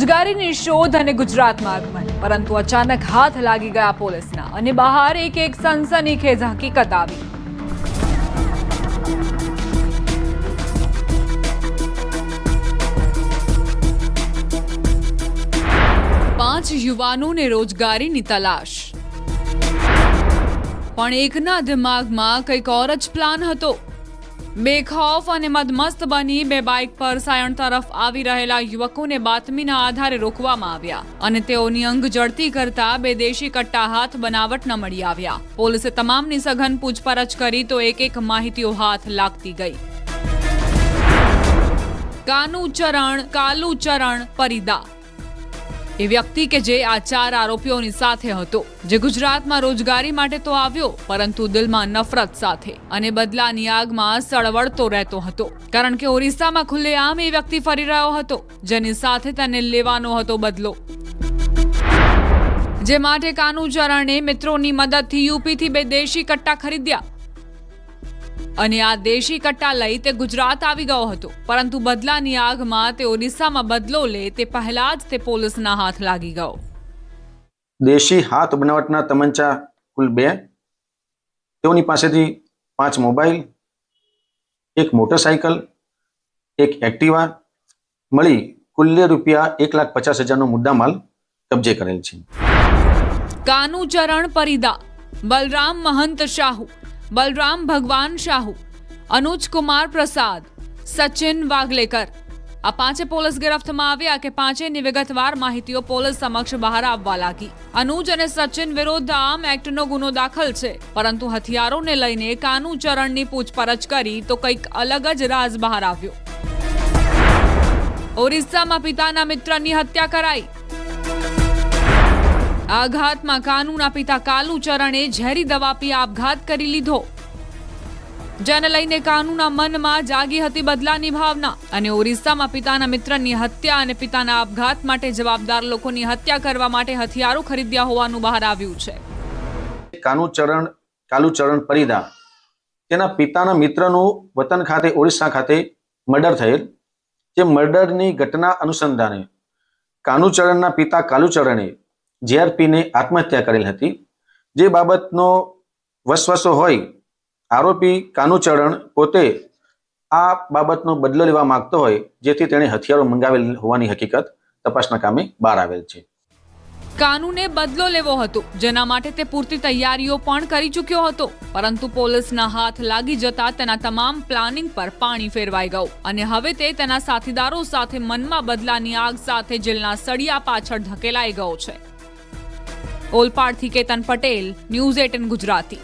રોજગારીની શોધ અને ગુજરાતમાં આગમન, પરંતુ અચાનક હાથ લાગી ગયા પોલીસના અને બહાર એક સનસનીખેજ હકીકત આવી. પાંચ યુવાનોને રોજગારીની તલાશ, પણ એકના દિમાગમાં કંઈક ઓર જ પ્લાન હતો. બેખૌફ અને મદમસ્ત બની બે બાઇક પર સાયણ તરફ આવી રહેલા યુવકોને બાતમીના આધારે રોકવામાં આવ્યા અને તેઓની અંગ જડતી કરતા બે દેશી કટ્ટા હાથ બનાવટના મળી આવ્યા. પોલીસે તમામની સઘન પૂછપરછ કરી તો એક માહિતીઓ હાથ લાગતી ગઈ. કાલુચરણ પરીદા એ વ્યક્તિ કે જે આ ચાર આરોપીઓની સાથે હતો, જે ગુજરાતમાં રોજગારી માટે તો આવ્યો, પરંતુ દિલમાં નફરત સાથે અને બદલાની આગમાં સળવળતો રહેતો હતો. કારણ કે ઓરિસ્સામાં ખુલ્લેઆમ એ વ્યક્તિ ફરી રહ્યો હતો, જેની સાથે તેને લેવાનો હતો બદલો. જે માટે કાનુચરણે મિત્રોની મદદથી યુપીથી બે દેશી કટ્ટા ખરીદ્યા અને આ દેશી કટ્ટા લઈ તે ગુજરાત આવી ગયો હતો. પરંતુ બદલાની આગમાં તે ઓરિસ્સામાં બદલો લે તે પહેલા જ તે પોલીસના હાથ લાગી ગયો. દેશી હાથ બનાવટના તમંચા કુલ 2, તેઓની પાસેથી 5 મોબાઈલ, 1 મોટરસાયકલ, 1 એક્ટિવા મળી કુલ રૂપિયા 1,50,000નો મુદ્દામાલ કબજે કરેલ છે. કાનુચરણ પરીદા, બલરામ મહંત શાહુ, બલરામ ભગવાન શાહુ, અનુજ કુમાર પ્રસાદ, સચિન વાગલેકર, આ પાંચે પોલીસ ગિરફ્તમાં આવ્યા કે પાંચેની વિગતવાર માહિતીઓ પોલીસ સમક્ષ બહાર આવવા લાગી. અનુજ અને સચિન વિરુદ્ધ આર્મ એક્ટનો ગુનો દાખલ છે, પરંતુ હથિયારોને લઈને કાનુચરણની પૂછપરછ કરી તો કંઈક અલગ જ રાઝ બહાર આવ્યો. ઓરિસ્સામાં પિતાના મિત્રની હત્યા કરાઈ. આઘાતમાં કાનુના પિતા કાલુચરણે ઝેરી દવા પી આપઘાત કરી લીધો, જેને લઈને કાનુના મનમાં જાગી હતી બદલાની ભાવના અને ઓરિસ્સામાં પિતાના મિત્રની હત્યા અને પિતાના આપઘાત માટે જવાબદાર લોકોની હત્યા કરવા માટે હથિયારો ખરીદ્યા હોવાનું બહાર આવ્યું છે. કાલુચરણ પરીદા, તેના પિતાના મિત્રનું વતન ખાતે ઓરિસ્સા ખાતે મર્ડર થયેલ. જે મર્ડરની ઘટના અનુસંધાને કાનુચરણના પિતા કાલુચરણે ઝેર પીને આત્મહત્યા કરેલ હતી. જે બાબતનો વસવસો હોય આરોપી કાનુચરણ પોતે આ બાબતનો બદલો લેવા માંગતો હોય, જેથી તેણે હથિયારો મંગાવેલ હોવાની હકીકત તપાસના કામે બહાર આવેલ છે. કાનુને બદલો લેવો હતો, જેના માટે તે પૂરતી તૈયારીઓ પણ કરી ચૂક્યો હતો, પરંતુ પોલીસના હાથ લાગી જતા તેના તમામ પ્લાનિંગ પર પાણી ફેરવાઈ ગયું અને હવે તે તેના સાથીદારો સાથે મનમાં બદલાની આગ સાથે જેલના સળિયા પાછળ ધકેલાઈ ગયો છે. ઓલપાડથી કેતન પટેલ, ન્યૂઝ 18 ગુજરાતી.